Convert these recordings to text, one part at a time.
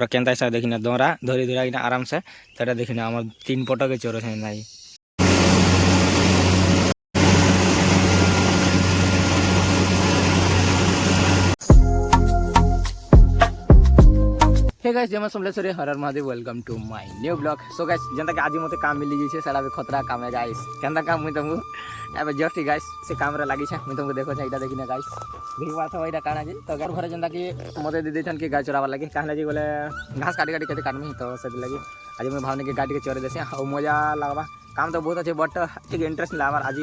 पूरा केंता हिसाब देखिना दौरा धरी धुरा किना आराम से तेरा देखिना आम 3 पट के चोर है नाई। हे गाइस जय मां समलेश्वरी हर हर Mahadev welcome to my new blog. So guys जनता के आज मते काम मिली जे सेला भी खतरा काम है गाइस। केंता काम मुई तुमको एबे जस्ट गाइस से काम रे लागी छे मुई तुमको देखो छ एटा देखिना गाइस देख बात हो एटा काना जे तो घर घरे जनता के मते दे देछन के गाय चरावा लागी कहला जी बोले घास काटी काटी केते काटमी तो से लगी आज मैं भावने के गाड़ी के चोरे देसे और मजा लागबा काम तो बहुत अच्छे बट एक इंटरेस्ट लाबार आज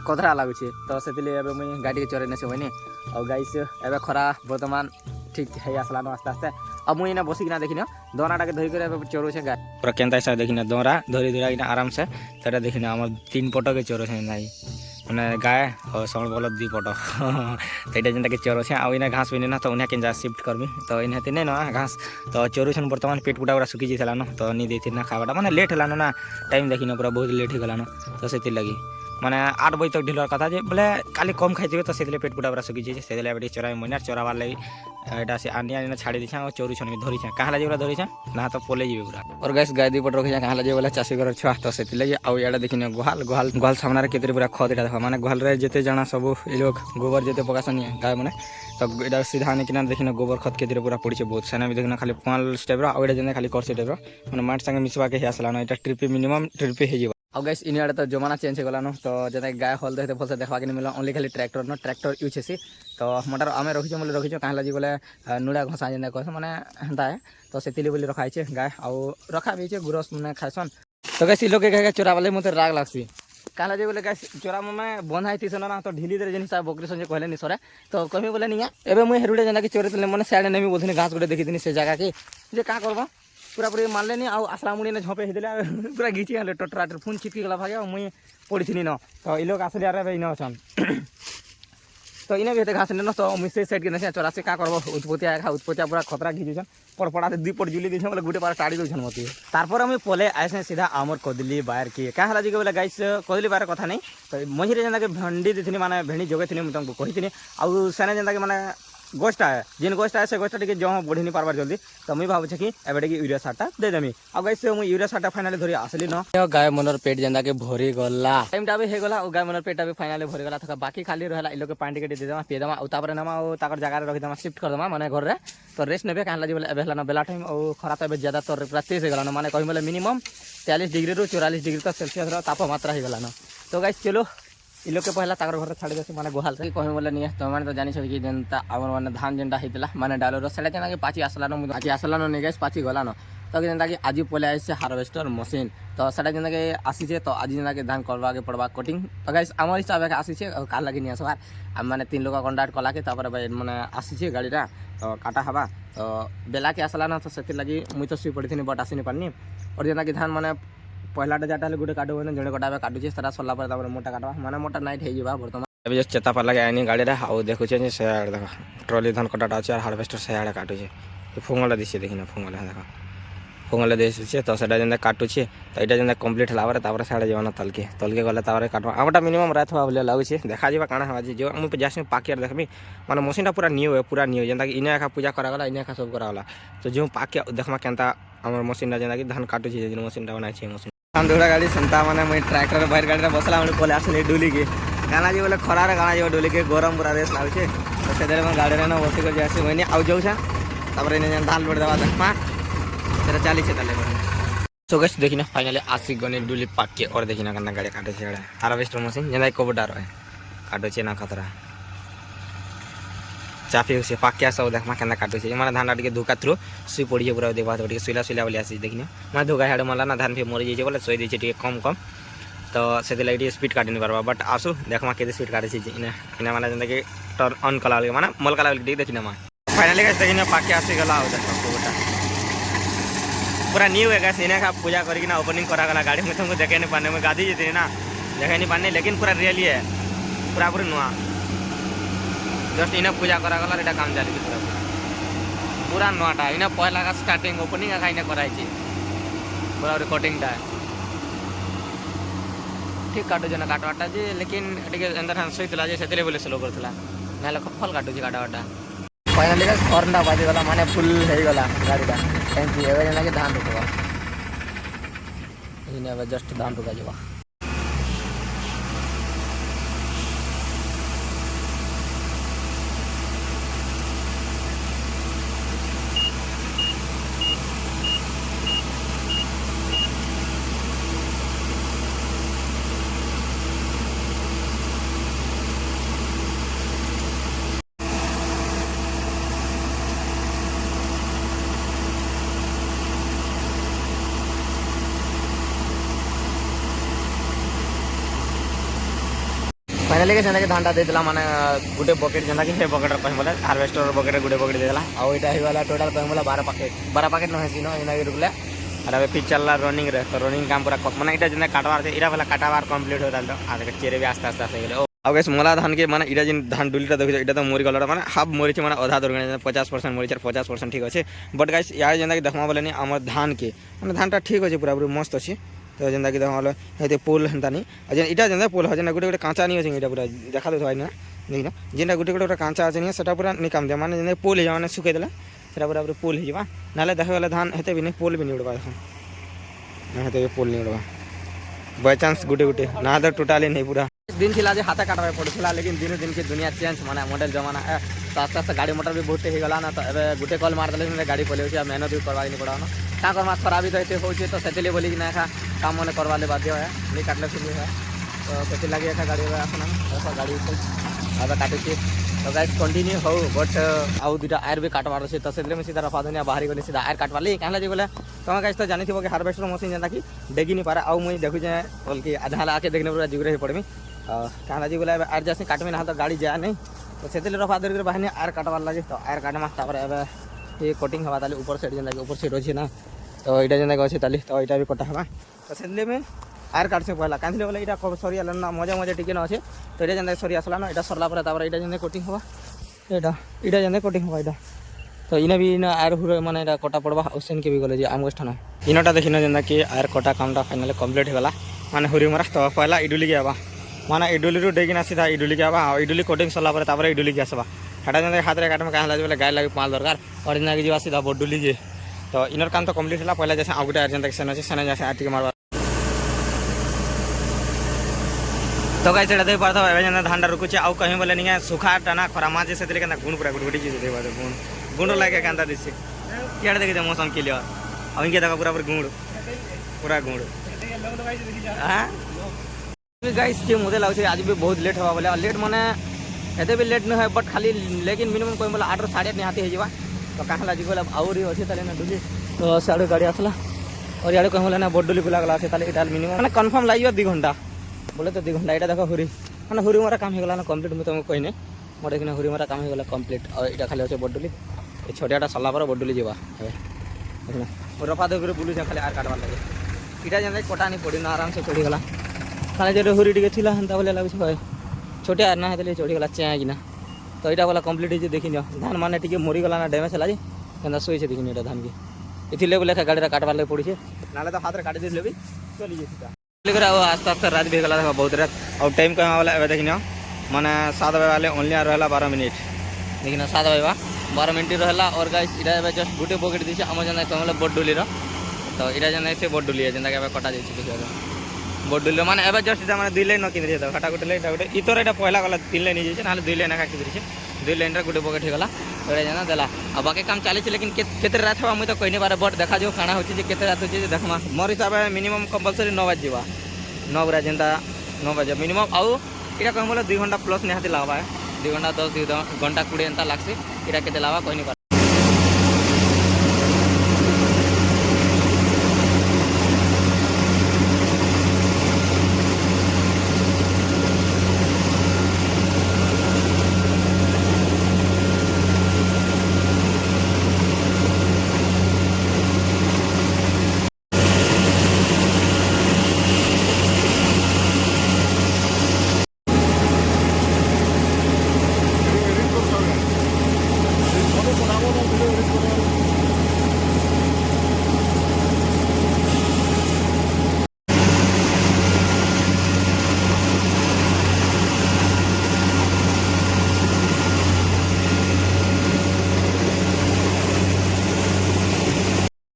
कतरा लागु छे तो सेतिले एबे मुई गाड़ी के चोरे नेसे होइने और गाइस एबे खरा वर्तमान ठीक है आसलानो आस्ते आस्ते अब मुई ना बसी किना देखिना दोनाटा के धरि करे चोरो छे गाय पूरा केंता हिसाब देखिना दोरा धरि धुरा किना आराम से तेरा देखिना हमर 3 पट के चोरो छे नाई माने गाय और सण बलद 2 पट तेटा जनता के चोरो छे आ इना घास बिने ना तो उन्हें केन जा शिफ्ट करमी तो इने ते ना घास तो चोरो छन वर्तमान पेट पुटा पूरा सुखी जेथला न तो नी देथि ना खाबाटा माने लेट हलानो ना टाइम देखिना पूरा बहुत लेट हो गलानो तो सेति लगी माने 8 बजे तक ढिलर कथा जे बोले काली कम खाइथिबे तो सेतिले पेट पुटा पूरा सुखी जे सेतिले बेटी चोराय मनियार चोरावार लागि एटा से आनिया ने छाड़ी दिछा और चोरी छन में धरि छा कहला जे पूरा धरि छा ना तो पोले जीवे पूरा और गैस गाय दी पट रखि छा कहला जे बोले चासी घर छा तो सेति लागि आ एटा देखिने गोहाल गोहाल गोहाल सामना रे केतरी पूरा खद एटा माने गोहाल रे जेते जाना सब ए लोग गोबर जेते पकासन गाय माने तो एटा सीधा ने किना देखिने गोबर खत केतरी पूरा पड़ी छे बहुत सेना भी देखिना खाली पाल स्टेप रो एटा जने खाली करसे टाइप रो माने माट संगे मिसवा के आसलानो एटा ट्रिप मिनिमम ट्रिप हे जीवा और गैस इन आड़े तो जमाना चेंज हो गलानो तो जते गाय हल देते फलसे देखवा के मिला ओनली खाली ट्रैक्टर न ट्रैक्टर यूज हेसी तो मोटर आमे रखिछो बोले रखिछो कहला जी बोले नुड़ा घसा जेना कहस माने हंता है तो सेतिली बोली रखाइ छे गाय और रखा भी छे गुरस माने खाइसन तो गैस इ लोग के गाय चोरा वाले मते राग लागसी कहला जी बोले गाय चोरा में बंधाई थिसन ना तो ढिली दे जिन हिसाब बकरी संजे कहले नि सरे तो कमी बोले निया एबे मुई हेरुडे जना के चोरे तले माने साइड नेमी बोलथिनी घास गुडे देखिथिनी से जगह के जे का करबा पूरा पूरी मान लेनी आ आसला मुड़ी ने झोपे हिदले पूरा घिची आले टटराटर फोन छिटकी गला भागे मुई पड़ीथिनी न तो इ लोग आसले आरे इन अछन तो इने भी घास ने तो मुई से साइड के नसे चोरा से का करबो उत्पत्तिया खा उत्पत्तिया पूरा खतरा घिचुछन पड़पड़ाते 2 पट जुली दिछन बोले गुटे पार टाड़ी दोछन मती तारपर हम पोले आइसे सीधा आमर कदली बायर के का हला जी के बोले गाइस कदली बायर कथा नहीं तो मझिरे जंदा के भेंडी दिथिनी माने भेंडी जोगेथिनी म तुमको कहिथिनी आ सेने जंदा के माने गोष्टा है जिन गोष्टा है से गोष्टा टिके जो बढ़ी नहीं पारबार जल्दी तो मुई भाबु छ कि एबे के यूरिया साटा दे देमी आ गाइस मुई यूरिया साटा फाइनली धरि आसली न गाय मनर पेट जंदा के भरी गला टाइम टा भी हे गला ओ गाय मनर पेट भी फाइनली भरी गला थका बाकी खाली रहला इ लोग के पानी के दे देमा पे देमा और तापर नामा ओ ताकर जगह रे रखि देमा शिफ्ट कर देमा माने घर रे तो रेस्ट नेबे कहला जी बोले एबे हला न बेला टाइम और खरा तो एबे ज्यादा तो पूरा तेज हे गला न माने कहि बोले मिनिमम 43 डिग्री रो 44 डिग्री तक सेल्सियस रो तापमात्रा हे गला न तो गाइस चलो इ लोग के पहला ताकर घर छाड़ी देसे माने गोहाल से कहि बोले नहीं तो माने तो जानि छ कि जनता हमर माने धान जेंटा हितला माने डालो रो सेला जना के पाची आसलानो पाची आसलानो नहीं गाइस पाची गलानो तो जनता के आज पोले आइसे हार्वेस्टर मशीन तो सेटा जनता के आसी छे तो आज जनता के धान करवा के पड़वा कटिंग तो गाइस हमर हिसाब के आसी छे काल लागि नि आसबार हम माने 3 लोग कॉन्टैक्ट कला के तापर माने आसी छे गाड़ीटा तो काटा हवा तो बेला के आसलानो तो सेति लागि मुई तो सुई पड़िथिनी बट आसी नि पानी और जनता के धान माने पहला जाटा गुटे काटो जड़े कटावे काटुचे सारा सरला पर मोटा काटवा माने मोटा नाइट हे जीवा वर्तमान अभी जस्ट चेता पड़ला आनी गाड़ी रे आ देखुचे जे से देखो ट्रॉली धान कटाटा আছে আর हार्वेस्टर से आड़े काटुचे फुंगला दिसे देखिना फुंगला देखो फुंगला दिसे तो सेटा जंदा काटुचे तो एटा जंदा कंप्लीट हला बारे तापर साडे जवाना तलके गले तापर काटवा आबटा मिनिमम रात हवा बोले लागुचे देखा जीवा काना हवा जो हम जासि पाकियर देखबी माने मशीनटा पूरा न्यू है पूरा न्यू जंदा इने का पूजा करा गला इने का सब करा गला तो जो पाके देखमा केनता हमर मशीनटा जंदा कि धान काटुचे जे मशीनटा बनाइ छै मशीन हम दुड़ा गाड़ी संता माने मैं ट्रैक्टर बाहर गाड़ी रे बसला हम कोले आसले डुली के गाना जी बोले खरा रे गाना जी डुली के गरम पूरा रेस लागछे तो सेदरे में गाड़ी रे न बसी को जासे मैंने आउ जाउ छ तापर इने जन धान लोड देवा देखमा तेरा 40 तले सो गाइस देखिना फाइनली आसी गने डुली पाक के और देखिना कना गाड़ी काटे छे हार्वेस्टर मशीन जंदा कोबडार है काटो छे ना खतरा चाफी से पाक्या सब देखमा केना काटो छे माने धान के धोका थ्रू सुई पड़ी पूरा देखबा तो सुइला सुइला वाली आसी देखिना माने धोका हेड मला ना धान फे मरि जे बोले सोई दे छे कम कम तो से लाइट स्पीड काटि नहीं पारबा बट आसु देखमा के स्पीड काटे छे इना माने जंदा के टर्न ऑन कला माने मल कला देखिना मा फाइनली गाइस देखिना पाक्या आसी गला हो देखो कोबटा पूरा न्यू है गाइस इने का पूजा करके ना ओपनिंग करा गला गाड़ी में तुमको देखे नहीं पाने में गादी जेते ना देखे नहीं पाने लेकिन पूरा रियली है पूरा पूरी नुआ जस्ट इने पूजा करा गला एटा काम चली पूरा पूरा नुआटा इने पहला का स्टार्टिंग ओपनिंग का इने कराई छी पूरा रिकॉर्डिंग टा ठीक काटो जना काटवाटा जे लेकिन एटे अंदर हम सोइतला जे सेतले बोले स्लो करथला नाले फल काटो जी काटवाटा फाइनाली हॉर्न बाजिगला माने फुल होगा गाड़ीटा थैंक यू एवं जेना धान रुकवा जस्ट धान रुका जावा फाइनाली के धानटा देला माने गुटे बकेट जेना कि हे बकेट कहि बोले हार्वेस्टर बकेट गुटे बकेट देला आ ओइटा हे वाला टोटल कहि बोले 12 पैकेट न हेसी न इना रुकले और अबे फिर चलला रनिंग रे तो रनिंग काम पूरा माने इटा जेना काटवार छे इरा वाला काटवार कंप्लीट हो दाल तो आ देख चेरे भी आस्ते आस्ते आसे गेले आ गाइस मोला धान के माने इरा जिन धान डुलीटा देखि इटा तो मोरी गलरा माने हाफ मोरी छे माने आधा दुर्गण 50% मोरी छे 50% ठीक अछि बट गाइस यार जेना कि देखमा बोले नि हमर धान के माने धानटा ठीक अछि पूरा पूरा मस्त अछि तो जेनता कि देखा ये पोल हेन्ता नहीं जेन इटा जेन पोल है गोटे गोटे कांचा नहीं अच्छे पूरा देखा दे ना देखना जेनटा गोटे गोटे कांचा अच्छे से पूरा निकाम दिया माने पोल है मैंने सुखे देला से पूरा पूरा पोल हो ना देखे गले धान हेते भी नहीं पोल भी नहीं उड़वा हेते पोल नहीं उड़वा बाय चांस गोटे गोटे ना तो टोटाली नहीं पूरा दिन थी हाथ काटवा पड़ा लेकिन दिन दिन की दुनिया चेंज माने मॉडल जमाना है तो आस्ते आस्ते गाड़ी मोटर भी बहुत होगा ना तो गोटे कल मार देले गाड़ी पलि मेहनत भी करवा नहीं पड़ा ना क्या करमा खराबी तो ये होचे तो से बोली कि ना काम मैंने करवा ले बाध्य है नहीं काटले फिर है तो से लगे गाड़ी आसना गाड़ी अब काटे तो गाइस कंटिन्यू हो बट आउ दुटा आयर भी काटवार अच्छे तो से सीधा रफा धनिया बाहरी गली सीधा आयर काटवाली कहला जी बोले तुम गाइस तो जानी थी कि हार्वेस्टर मशीन जेना कि डेगी नहीं पारा आउ मुझे देखु जाए बोल कि आधा आके देखने पूरा जीवरे ही पड़मी कहला जी बोले आयर जैसे काटमी ना तो गाड़ी जाए नहीं तो से रफा धर बाहर आयर काटवार लगे तो आयर काटमा ये कटिंग हवा ताली ऊपर साइड जेना ऊपर साइड अच्छे ना तो यहाँ जेना अच्छे ताली तो यहाँ भी कटा हवा तो से में आयर काट से पहला कांदी बोले यहाँ सरी आल ना मजा मजा टिके न अच्छे तो ये जेना सरी आसला ना यहाँ सरला पर यहाँ जेना कटिंग हवा यहाँ जेना कटिंग हवा यहाँ तो इना भी इना आयर हुए माने कटा पड़वा उसेन के भी गले आमगछ ठाना इनटा देखिन जेना कि आयर कटा कामटा फाइनाली कम्प्लीट होगा माने हुरी मरा तो पहला इडुली के माने इडुली रू डेगिना सीधा इडुली के इडुली कटिंग सरला पर इडुली के आसवा हेटा जेना हाथ रे काटम कहला बोले गाय लगे पाल दरकार और जेना कि सीधा बडुली के तो इनर काम तो कम्प्लीट है पहले जैसे आउट आयर जेना सेन सेन जैसे आटिके मारवा तो गाइस एटा दे पारथो एबे जेना धानटा रुकुचे आउ कहीं बोले नहीं सुखा टाना खरा माजे से देले केना गुण पूरा गुडगुडी चीज दे बादे गुण लागे कांदा दिसे केड़ देखे मौसम क्लियर अब इनके देखा पूरा पूरा गुण हां गाइस के मुझे लागे आज भी बहुत लेट हवा बोले लेट माने एते भी लेट नहीं है बट खाली लेकिन मिनिमम कोई बोला 8 साढ़े 8 हाथी हो तो कहला जी बोले आउरी अच्छे ताले ना डुली तो साढ़े गाड़ी आसला और यार कहीं बोले ना बड़ डुली बुला गला ताले इटा मिनिमम माने कंफर्म लागियो 2 घंटा बोले तो 2 घंटा यहाँ देखो हुरी माने हुरी मारा काम होगा ना कम्प्लीट मुझे तुमको कही मोटे देखना हुरी मारा काम होगा कम्प्लीट और यहाँ खाली अच्छे बडुली छोटियाटा सरला पर बडुली जावा देखना रफा दे बुलू खाली आर काटवार लगे इटा जेना कटा नहीं पड़ी ना आराम से चढ़ीगला खाली जो हुरी टे थी हेन्ता बोले लगे छोटिया आर ना हेतले चढ़ीगला चेकिना तो यहाँ वाला कम्प्लीट हो देखी धान माने टी मरीगला ना डैमेज है क्या शुई देखी ये धान की इतने बोले गाड़ी काटवार लगे पड़ी ना तो हाथ काटी दे भी चली जाए आस्ते आस्ते रात भी गला बहुत रात और टाइम कहाँ वाला देखी माने 7 बजे वाले ओनली रहा 12 मिनट देखी 7 बजे 12 मिनट रहा और गाइस इधर जस्ट गुटे पकेट दी आम जेना कहले बडुली तो इटा जेना से बडुली जेना कटा जाए बडुली माने एबे जस्ट माने 2 लाइन न किन तो घाटा गुटे लाइन गोटे इतर यहाँ पहला गला 3 लाइन जाइए ना 2 लाइन एका किन 2 लाइन गुटे पकेट होगा तो जेना देला अब बाकी काम चली लेकिन केते रात हवा मुझे तो कही नहीं पारे बट देखा जो खाना होची केते रात होची देखमा मोर हिसाब से मिनिमम कंपलसरी 9 बजे जीवा 9 बजे जेनता 9 बजे मिनिमम आउ इटा कहीं बोले 2 घंटा प्लस निहाती लगवा है 2 घंटा 10 घंटा 20 एंता लागसी इटा केते लगवा कही नहीं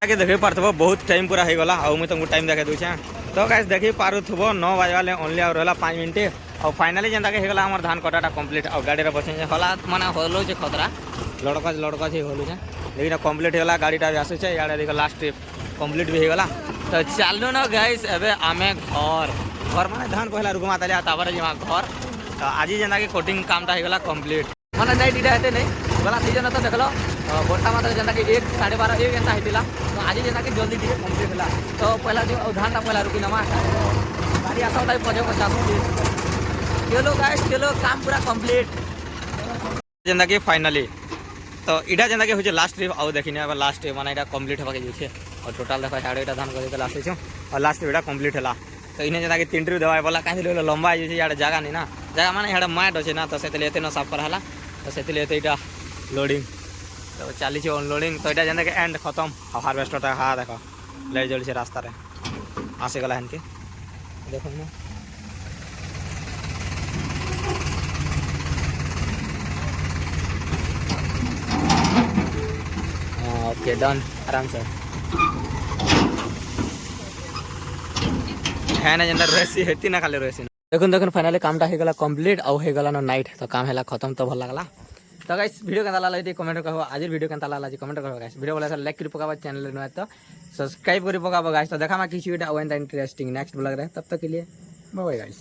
के देखे पारथबो बहुत टाइम पूरा हो गला और मुझे तुमको टाइम देखे दूचे तो गाइस देखी पारुथबो 9 बजे वाले ओनली और रहला 5 मिनट और फाइनली जेंता के हेगला हमर धान कटाटा कंप्लीट और गाड़ी रे बसे होला माने होलो जे खतरा लड़का जे होलो जे लेकिन कंप्लीट हेगला गाड़ीटा भी आसे छे याडे देखो लास्ट ट्रिप कंप्लीट भी हेगला तो चलो ना गाइस एबे आमे घर माने धान पहला रुकमा ताले तापर जेमा घर तो आज जेंता के कोटिंग कामटा हेगला कंप्लीट माने नाइट इडा हेते नै गला सीजन तो देखलो वर्षा मात्र जेंता के 1 12:30 1 घंटा हेतिला तो आज जेंता के जल्दी ଟିକେ कंप्लीट होला तो पहला जो धानटा पहला रुकी नमा गाड़ी आसा ताई 50 चलो गाइस चलो काम पूरा कंप्लीट जेंता के फाइनली तो इडा जेंता के होचे लास्ट ट्रिप आउ देखिने अब लास्ट माने इडा कंप्लीट होबा के जेछे और टोटल देखा साढ़े इटा धान करे लास्ट छे और लास्ट इडा कंप्लीट होला तो इने जेंता के 3 ट्रिप देवाय वाला काहे ले लंबा जेछे याडा जगह नहीं ना जगह माने याडा माट होचे ना तो सेते लेते न साफ करहला तो सेते लेते इटा लोडिंग तो चली अनलोडिंग तो इटा जेंता के एंड खत्म हार्वेस्टर हाँ देखो ले जल से रास्ता रे आसे गला हनके देखो ना ओके डन आराम से है ना जेंता रेसी हेती ना खाली रेसी देखो फाइनली कामटा हो गला कंप्लीट और हो गला ना नाइट तो काम हैला खत्म तो भल लागला तो गाइस वीडियो केनता लागला यदि कमेंट करबो आज वीडियो केनता लागला जे कमेंट करबो गाइस वीडियो वाला लाइक करि पकाबो चैनल न तो सब्सक्राइब करि पकाबो गाइस तो देखा मा किसी video own interesting next blog रहे तब तक के लिए बाय बाय गाइस